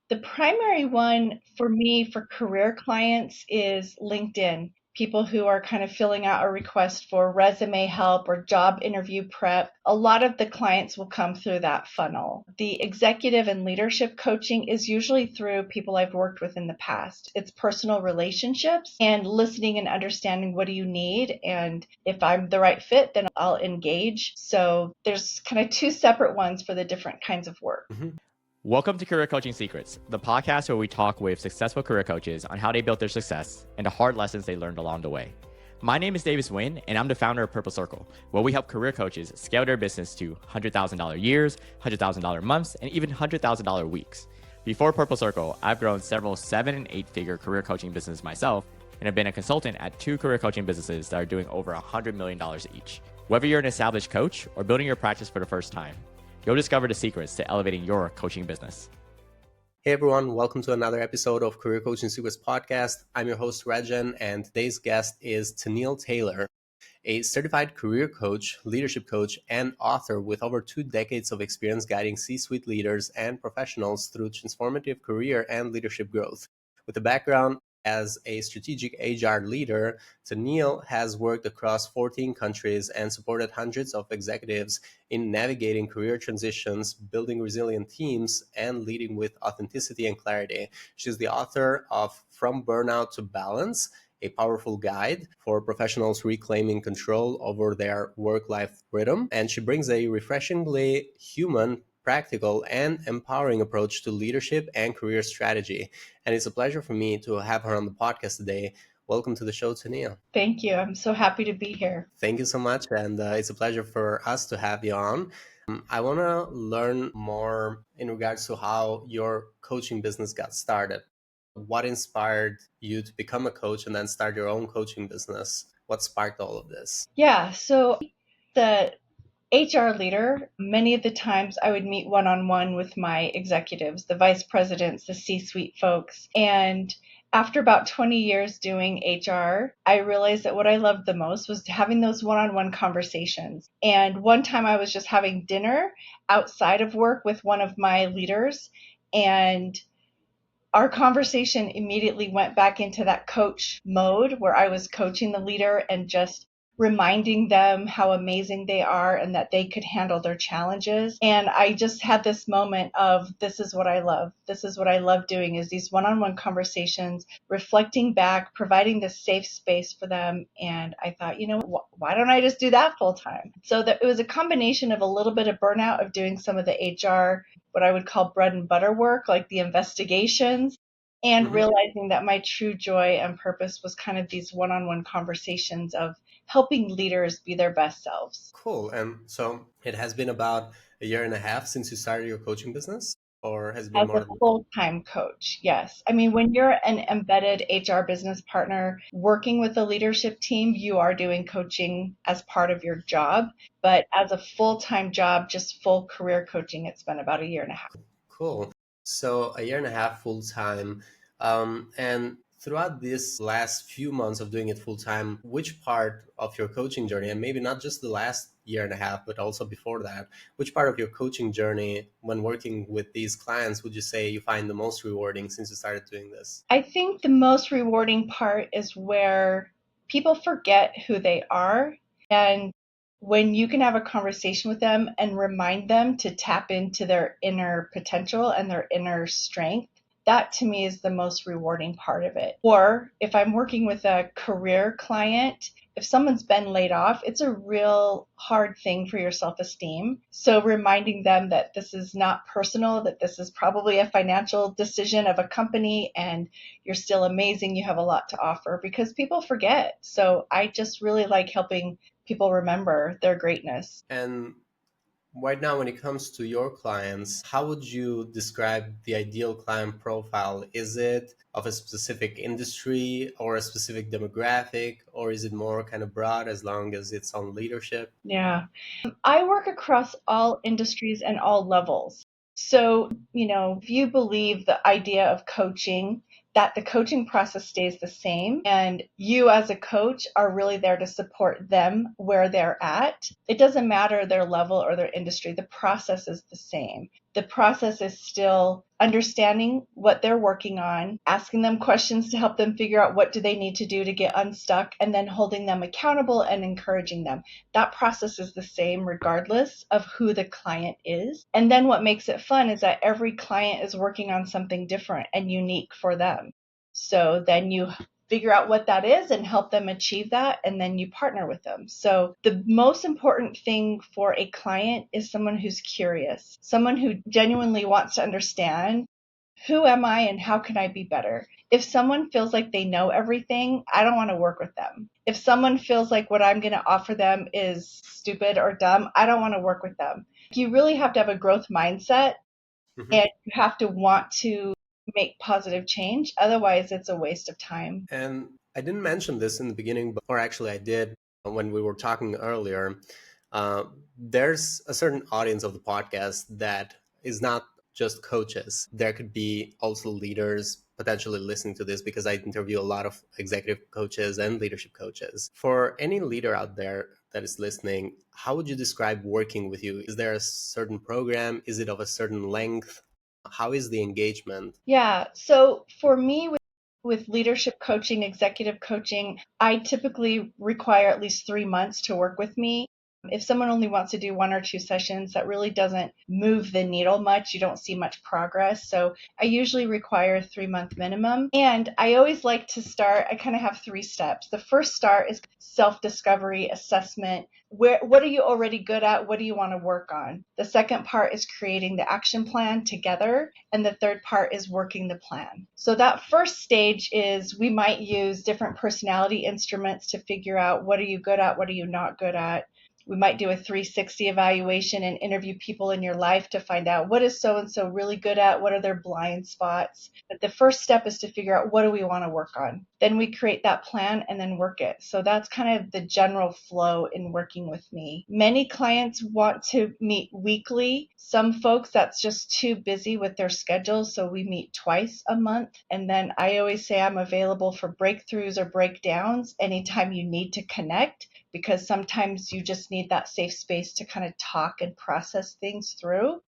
The primary one for me for career clients is LinkedIn. People who are kind of filling out a request for resume help or job interview prep. A lot of the clients will come through that funnel. The executive and leadership coaching is usually through people I've worked with in the past. It's personal relationships and listening and understanding what do you need. And if I'm the right fit, then I'll engage. So there's kind of two separate ones for the different kinds of work. Welcome to Career Coaching Secrets, the podcast where we talk with successful career coaches on how they built their success and the hard lessons they learned along the way. My name is Davis Nguyen, and I'm the founder of Purple Circle, where we help career coaches scale their business to $100,000 years, $100,000 months, and even $100,000 weeks. Before Purple Circle, I've grown several 7- and 8-figure career coaching businesses myself, and have been a consultant at 2 career coaching businesses that are doing over $100 million each. Whether you're an established coach or building your practice for the first time, you'll discover the secrets to elevating your coaching business. Hey everyone, welcome to another episode of Career Coaching Secrets podcast. I'm your host Rexhen, and today's guest is Teneal Taylor, a certified career coach, leadership coach, and author with over 2 decades of experience guiding C-suite leaders and professionals through transformative career and leadership growth. With a background as a strategic HR leader, Teneal has worked across 14 countries and supported hundreds of executives in navigating career transitions, building resilient teams, and leading with authenticity and clarity. She's the author of From Burnout to Balance, a powerful guide for professionals reclaiming control over their work-life rhythm. And she brings a refreshingly human, practical, and empowering approach to leadership and career strategy. And it's a pleasure for me to have her on the podcast today. Welcome to the show, Teneal. Thank you. I'm so happy to be here. Thank you so much. And it's a pleasure for us to have you on. I want to learn more in regards to how your coaching business got started. What inspired you to become a coach and then start your own coaching business? What sparked all of this? Yeah, so the HR leader, many of the times I would meet one-on-one with my executives, the vice presidents, the C-suite folks. And after about 20 years doing HR, I realized that what I loved the most was having those one-on-one conversations. And one time I was just having dinner outside of work with one of my leaders, and our conversation immediately went back into that coach mode where I was coaching the leader and just reminding them how amazing they are and that they could handle their challenges. And I just had this moment of, this is what I love. This is what I love doing, is these one-on-one conversations, reflecting back, providing this safe space for them. And I thought, why don't I just do that full time? So that it was a combination of a little bit of burnout of doing some of the HR, what I would call bread and butter work, like the investigations, and realizing that my true joy and purpose was kind of these one-on-one conversations of helping leaders be their best selves. Cool. And so it has been about a year and a half since you started your coaching business, or has it been As more a full-time coach, yes. I mean, when you're an embedded HR business partner working with a leadership team, you are doing coaching as part of your job. But as a full-time job, just full career coaching, it's been about a year and a half. Cool. So a year and a half full time. And throughout this last few months of doing it full time, which part of your coaching journey, and maybe not just the last year and a half, but also before that, which part of your coaching journey when working with these clients would you say you find the most rewarding since you started doing this? I think the most rewarding part is where people forget who they are, and when you can have a conversation with them and remind them to tap into their inner potential and their inner strength, that to me is the most rewarding part of it. Or if I'm working with a career client, if someone's been laid off, it's a real hard thing for your self-esteem. So reminding them that this is not personal, that this is probably a financial decision of a company and you're still amazing, you have a lot to offer, because people forget. So I just really like helping people remember their greatness. And right now, when it comes to your clients, how would you describe the ideal client profile? Is it of a specific industry or a specific demographic, or is it more kind of broad as long as it's on leadership? Yeah. I work across all industries and all levels. So, if you believe the idea of coaching, that the coaching process stays the same and you as a coach are really there to support them where they're at. It doesn't matter their level or their industry. The process is the same. The process is still understanding what they're working on, asking them questions to help them figure out what do they need to do to get unstuck, and then holding them accountable and encouraging them. That process is the same regardless of who the client is. And then what makes it fun is that every client is working on something different and unique for them. So then you figure out what that is and help them achieve that, and then you partner with them. So the most important thing for a client is someone who's curious, someone who genuinely wants to understand, who am I and how can I be better? If someone feels like they know everything, I don't want to work with them. If someone feels like what I'm going to offer them is stupid or dumb, I don't want to work with them. You really have to have a growth mindset, and you have to want to make positive change. Otherwise, it's a waste of time. And I didn't mention this in the beginning, or actually I did when we were talking earlier. There's a certain audience of the podcast that is not just coaches. There could be also leaders potentially listening to this, because I interview a lot of executive coaches and leadership coaches. For any leader out there that is listening, how would you describe working with you? Is there a certain program? Is it of a certain length? How is the engagement? Yeah. So for me, with leadership coaching, executive coaching, I typically require at least 3 months to work with me. If someone only wants to do 1 or 2 sessions, that really doesn't move the needle much. You don't see much progress. So I usually require a 3-month minimum. And I always like to start, I kind of have 3 steps. The first start is self-discovery, assessment. What are you already good at? What do you want to work on? The second part is creating the action plan together. And the third part is working the plan. So that first stage is we might use different personality instruments to figure out what are you good at, what are you not good at. We might do a 360 evaluation and interview people in your life to find out what is so-and-so really good at, what are their blind spots. But the first step is to figure out what do we want to work on. Then we create that plan and then work it. So that's kind of the general flow in working with me. Many clients want to meet weekly. Some folks, that's just too busy with their schedules, so we meet twice a month. And then I always say I'm available for breakthroughs or breakdowns anytime you need to connect, because sometimes you just need that safe space to kind of talk and process things through.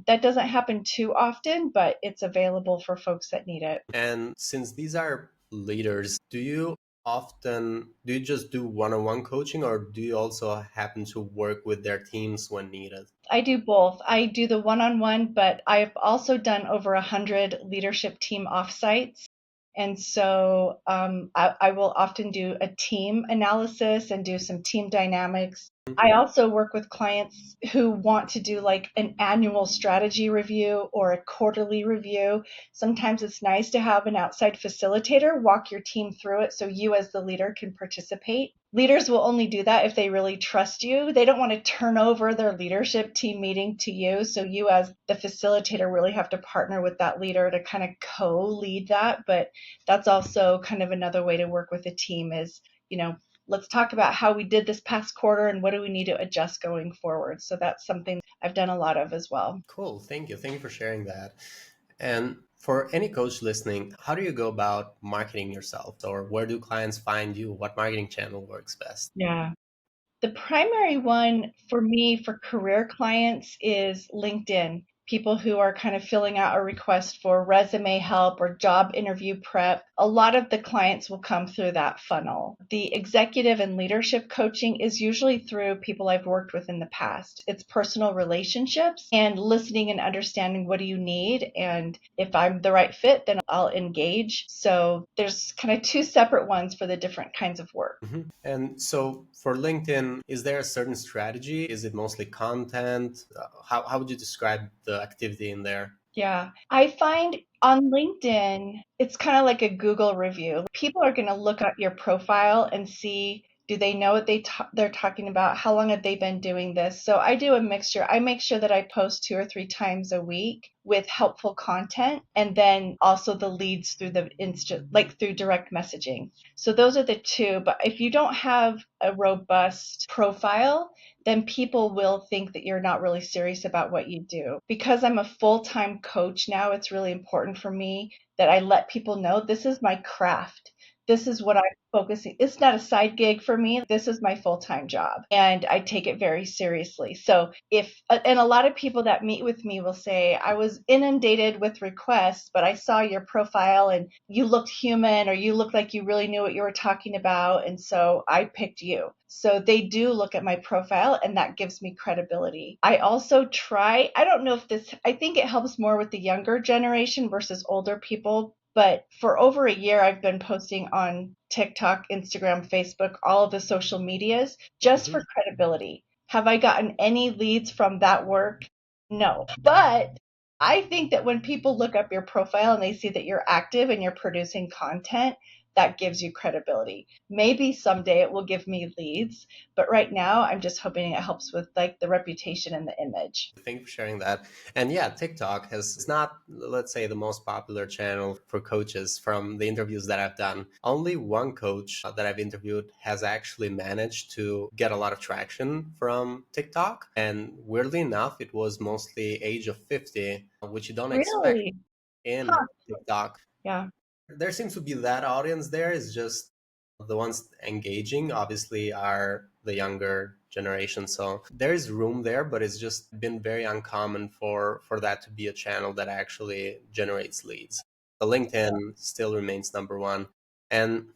That doesn't happen too often, but it's available for folks that need it. And since these are leaders, do you just do one-on-one coaching, or do you also happen to work with their teams when needed? I do both. I do the one-on-one, but I've also done over 100 leadership team offsites. And so I will often do a team analysis and do some team dynamics. I also work with clients who want to do like an annual strategy review or a quarterly review. Sometimes it's nice to have an outside facilitator walk your team through it so you as the leader can participate. Leaders will only do that if they really trust you. They don't want to turn over their leadership team meeting to you. So you as the facilitator really have to partner with that leader to kind of co-lead that. But that's also kind of another way to work with a team is, let's talk about how we did this past quarter and what do we need to adjust going forward. So that's something I've done a lot of as well. Cool. Thank you. Thank you for sharing that. And for any coach listening, how do you go about marketing yourself? Or where do clients find you? What marketing channel works best? Yeah. The primary one for me for career clients is LinkedIn. People who are kind of filling out a request for resume help or job interview prep. A lot of the clients will come through that funnel. The executive and leadership coaching is usually through people I've worked with in the past. It's personal relationships and listening and understanding what do you need. And if I'm the right fit, then I'll engage. So there's kind of 2 separate ones for the different kinds of work. And so for LinkedIn, is there a certain strategy? Is it mostly content? How would you describe the activity in there? Yeah, I find on LinkedIn, it's kind of like a Google review. People are going to look at your profile and see, do they know what they're talking about? How long have they been doing this? So I do a mixture. I make sure that I post 2 or 3 times a week with helpful content, and then also the leads through the through direct messaging. So those are the 2. But if you don't have a robust profile, then people will think that you're not really serious about what you do. Because I'm a full-time coach now, it's really important for me that I let people know this is my craft. this is what I'm focusing. It's not a side gig for me. This is my full-time job and I take it very seriously. So and a lot of people that meet with me will say, I was inundated with requests, but I saw your profile and you looked human or you looked like you really knew what you were talking about. And so I picked you. So they do look at my profile and that gives me credibility. I also I don't know if I think it helps more with the younger generation versus older people. But for over a year, I've been posting on TikTok, Instagram, Facebook, all of the social medias just for credibility. Have I gotten any leads from that work? No. But I think that when people look up your profile and they see that you're active and you're producing content, that gives you credibility. Maybe someday it will give me leads, but right now I'm just hoping it helps with like the reputation and the image. Thank you for sharing that. And yeah, TikTok is not, let's say, the most popular channel for coaches from the interviews that I've done. Only one coach that I've interviewed has actually managed to get a lot of traction from TikTok. And weirdly enough, it was mostly age of 50, which you don't expect Really? in Huh. TikTok. Yeah. There seems to be that audience there. Is just the ones engaging obviously are the younger generation, so there is room there, but it's just been very uncommon for that to be a channel that actually generates leads. The LinkedIn still remains number one. And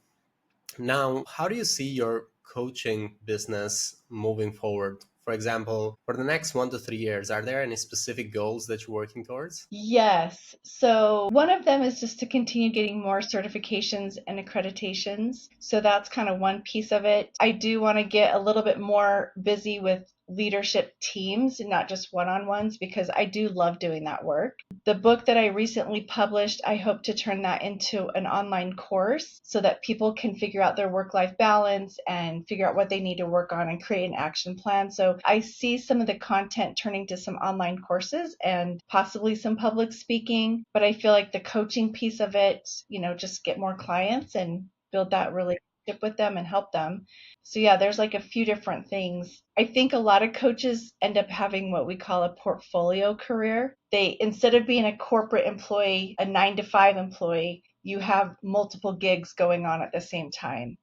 now, how do you see your coaching business moving forward? For example, for the next 1 to 3 years, are there any specific goals that you're working towards? Yes. So one of them is just to continue getting more certifications and accreditations. So that's kind of one piece of it. I do want to get a little bit more busy with leadership teams and not just one-on-ones because I do love doing that work. The book that I recently published, I hope to turn that into an online course so that people can figure out their work-life balance and figure out what they need to work on and create an action plan. So I see some of the content turning to some online courses and possibly some public speaking, but I feel like the coaching piece of it, just get more clients and build that relationship with them and help them. So yeah, there's like a few different things. I think a lot of coaches end up having what we call a portfolio career. Instead of being a corporate employee, a 9 to 5 employee, you have multiple gigs going on at the same time.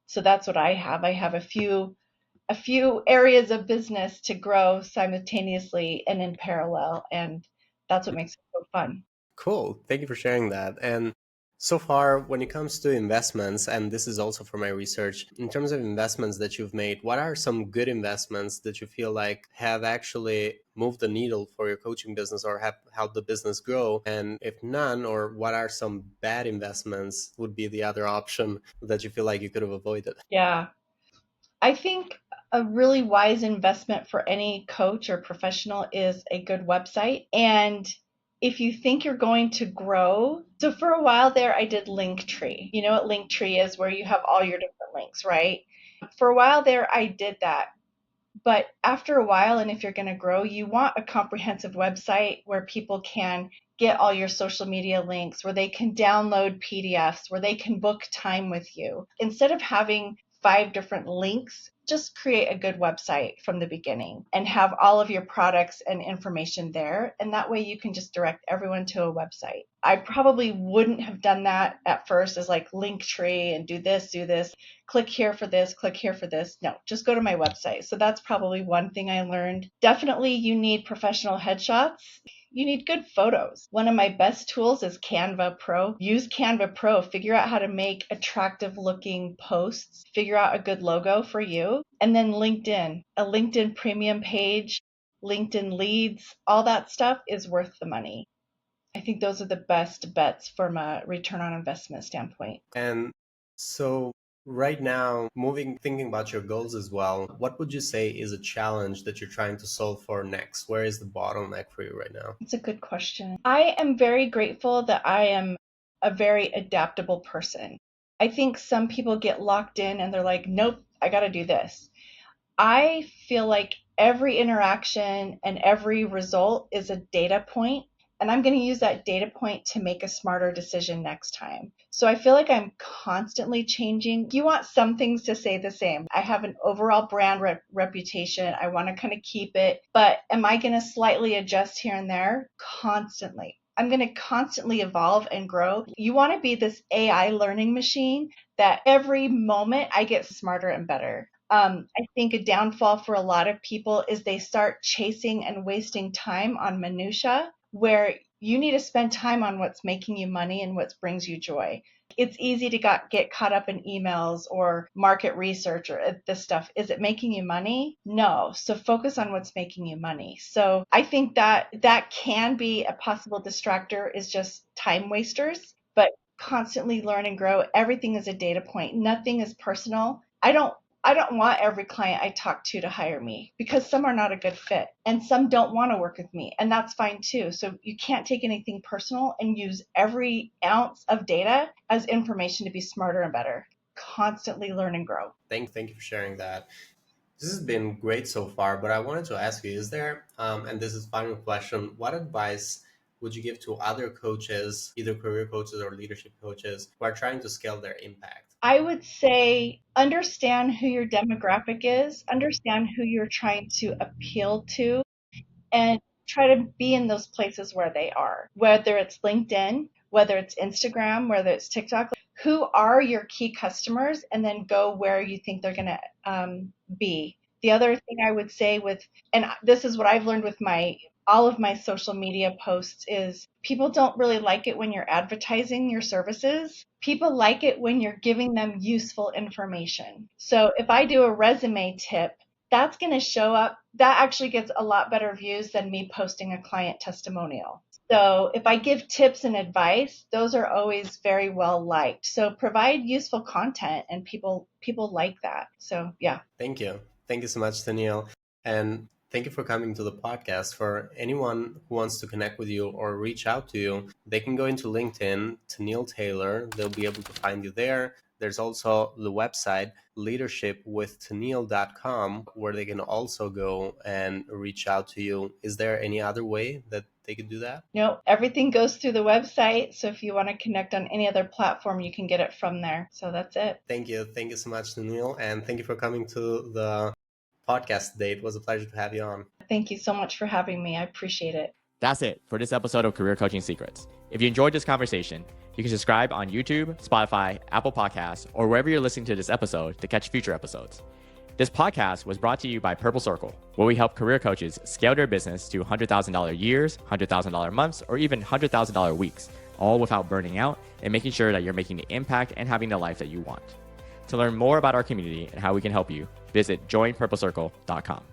So that's what I have. I have a few areas of business to grow simultaneously and in parallel, and that's what makes it so fun. Cool. Thank you for sharing that. And so far, when it comes to investments, and this is also for my research, in terms of investments that you've made, what are some good investments that you feel like have actually moved the needle for your coaching business or have helped the business grow? And if none, or what are some bad investments would be the other option that you feel like you could have avoided? Yeah. I think a really wise investment for any coach or professional is a good website. And if you think you're going to grow, so for a while there, I did Linktree. You know what Linktree is, where you have all your different links, right? For a while there, I did that. But after a while, and if you're going to grow, you want a comprehensive website where people can get all your social media links, where they can download PDFs, where they can book time with you. Instead of having 5 different links, just create a good website from the beginning and have all of your products and information there. And that way you can just direct everyone to a website. I probably wouldn't have done that at first as like Linktree and do this, click here for this, click here for this. No, just go to my website. So that's probably one thing I learned. Definitely you need professional headshots. You need good photos. One of my best tools is Canva Pro. Use Canva Pro. Figure out how to make attractive looking posts. Figure out a good logo for you. And then LinkedIn, a LinkedIn premium page, LinkedIn leads, all that stuff is worth the money. I think those are the best bets from a return on investment standpoint. And so right now, thinking about your goals as well, what would you say is a challenge that you're trying to solve for next? Where is the bottleneck for you right now? It's a good question. I am very grateful that I am a very adaptable person. I think some people get locked in and they're like, nope, I got to do this. I feel like every interaction and every result is a data point, and I'm going to use that data point to make a smarter decision next time. So I feel like I'm constantly changing. You want some things to stay the same. I have an overall brand reputation. I want to kind of keep it, but am I going to slightly adjust here and there? Constantly. I'm going to constantly evolve and grow. You want to be this AI learning machine that every moment I get smarter and better. I think a downfall for a lot of people is they start chasing and wasting time on minutia, where you need to spend time on what's making you money and what brings you joy. It's easy to get caught up in emails or market research or this stuff. Is it making you money? No. So focus on what's making you money. So I think that can be a possible distractor, is just time wasters, but constantly learn and grow. Everything is a data point. Nothing is personal. I don't want every client I talk to hire me, because some are not a good fit and some don't want to work with me, and that's fine too. So you can't take anything personal and use every ounce of data as information to be smarter and better. Constantly learn and grow. Thank you for sharing that. This has been great so far, but I wanted to ask you, is there, and this is final question, what advice would you give to other coaches, either career coaches or leadership coaches, who are trying to scale their impact? I would say understand who your demographic is, understand who you're trying to appeal to, and try to be in those places where they are, whether it's LinkedIn, whether it's Instagram, whether it's TikTok. Who are your key customers, and then go where you think they're going to be. The other thing I would say and this is what I've learned with all of my social media posts, is people don't really like it when you're advertising your services. People like it when you're giving them useful information. So if I do a resume tip, that's going to show up. That actually gets a lot better views than me posting a client testimonial. So if I give tips and advice, those are always very well liked. So provide useful content, and people like that. So yeah. Thank you. Thank you so much, Teneal. And thank you for coming to the podcast. For anyone who wants to connect with you or reach out to you, they can go into LinkedIn, Teneal Taylor. They'll be able to find you there. There's also the website leadershipwithteneal.com, where they can also go and reach out to you. Is there any other way that they could do that? No, everything goes through the website. So if you want to connect on any other platform, you can get it from there. So that's it. Thank you. Thank you so much, Teneal. And thank you for coming to the podcast today. It was a pleasure to have you on. Thank you so much for having me. I appreciate it. That's it for this episode of Career Coaching Secrets. If you enjoyed this conversation, you can subscribe on YouTube, Spotify, Apple Podcasts, or wherever you're listening to this episode to catch future episodes. This podcast was brought to you by Purple Circle, where we help career coaches scale their business to $100,000 years, $100,000 months, or even $100,000 weeks, all without burning out and making sure that you're making the impact and having the life that you want. To learn more about our community and how we can help you, visit joinpurplecircle.com.